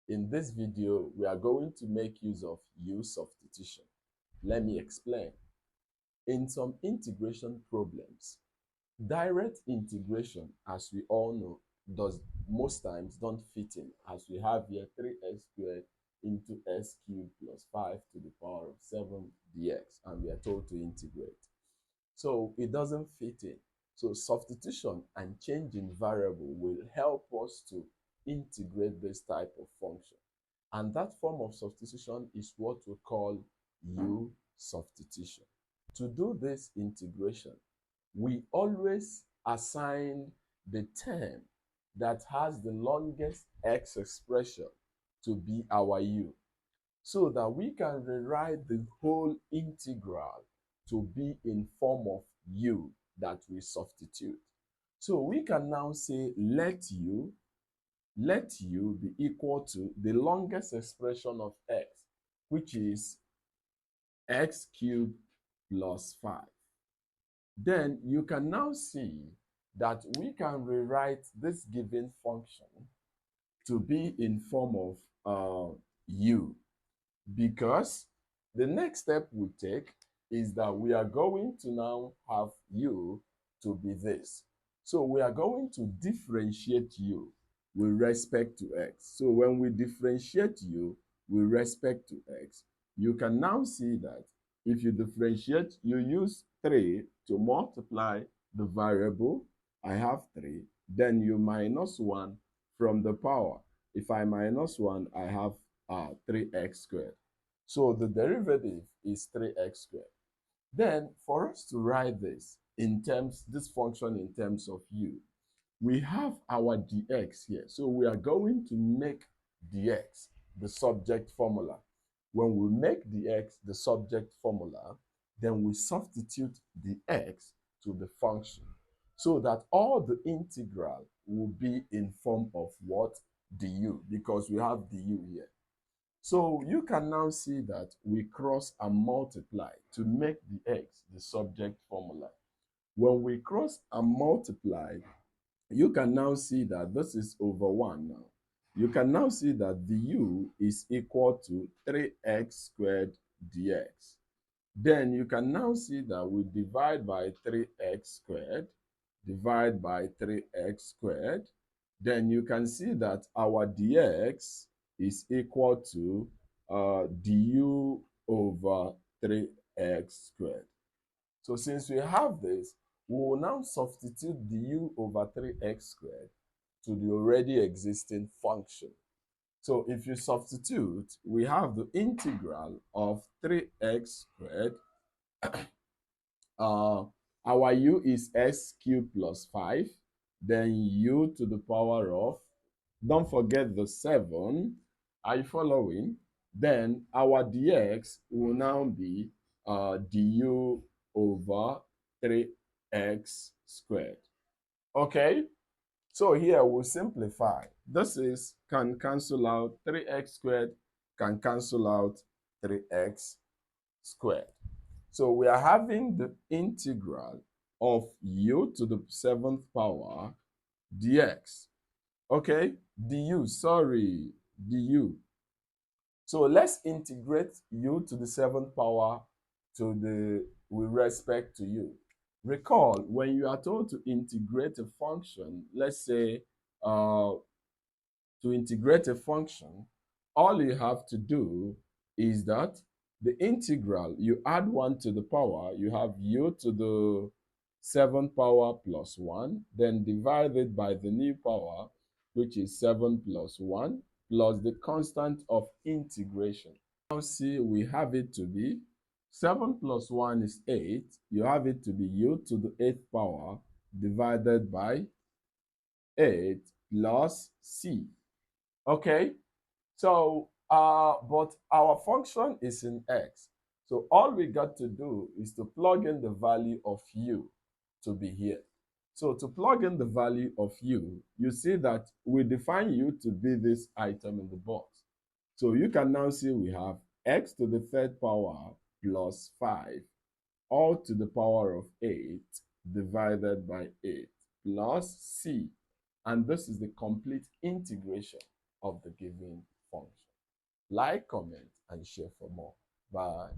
In this video, we are going to make use of U substitution. Let me explain. In some integration problems, direct integration, as we all know, does most times don't fit in, as we have here 3x squared into x cubed plus 5 to the power of 7 dx, and we are told to integrate. So it doesn't fit in. So substitution and changing variable will help us to integrate this type of function. And that form of substitution is what we call U substitution. To do this integration, we always assign the term that has the longest x expression to be our U, so that we can rewrite the whole integral to be in form of U that we substitute. So we can now say let U be equal to the longest expression of x, which is x cubed plus 5. Then you can now see that we can rewrite this given function to be in form of U, because the next step we take is that we are going to now have U to be this. So we are going to differentiate U with respect to x. So when we differentiate U with respect to x, you can now see that if you differentiate, you use 3 to multiply the variable. I have 3. Then you minus 1 from the power. If I minus 1, I have 3x squared. So the derivative is 3x squared. Then for us to write this function in terms of U, we have our dx here. So we are going to make dx the subject formula. When we make dx the subject formula, then we substitute the x to the function, so that all the integral will be in form of what? Du, because we have du here. So you can now see that we cross and multiply to make the x the subject formula. When we cross and multiply, you can now see that this is over 1 now. You can now see that du is equal to 3x squared dx. Then you can now see that we divide by 3x squared, divide by 3x squared. Then you can see that our dx is equal to du over 3x squared. So since we have this, we will now substitute du over 3x squared to the already existing function. So if you substitute, we have the integral of 3x squared. Our u is x cubed plus 5. Then u to the power of, don't forget the 7. Are you following? Then our dx will now be du over 3x squared. Okay? So here we'll simplify. This is can cancel out 3x squared, can cancel out 3x squared. So we are having the integral of u to the 7th power dx. Okay? du, sorry, du. So let's integrate u to the 7th power with respect to u. Recall, when you are told to integrate a function, let's say to integrate a function, all you have to do is that the integral, you add 1 to the power, you have u to the 7th power plus 1, then divided by the new power, which is 7 plus 1, plus the constant of integration. Now see, we have it to be 7 plus 1 is 8. You have it to be u to the 8th power divided by 8 plus c. Okay? So, but our function is in x. So all we got to do is to plug in the value of u to be here. So to plug in the value of u, you see that we define u to be this item in the box. So you can now see we have x to the 3rd power plus 5, all to the power of 8 divided by 8 plus c. And this is the complete integration of the given function. Like, comment, and share for more. Bye.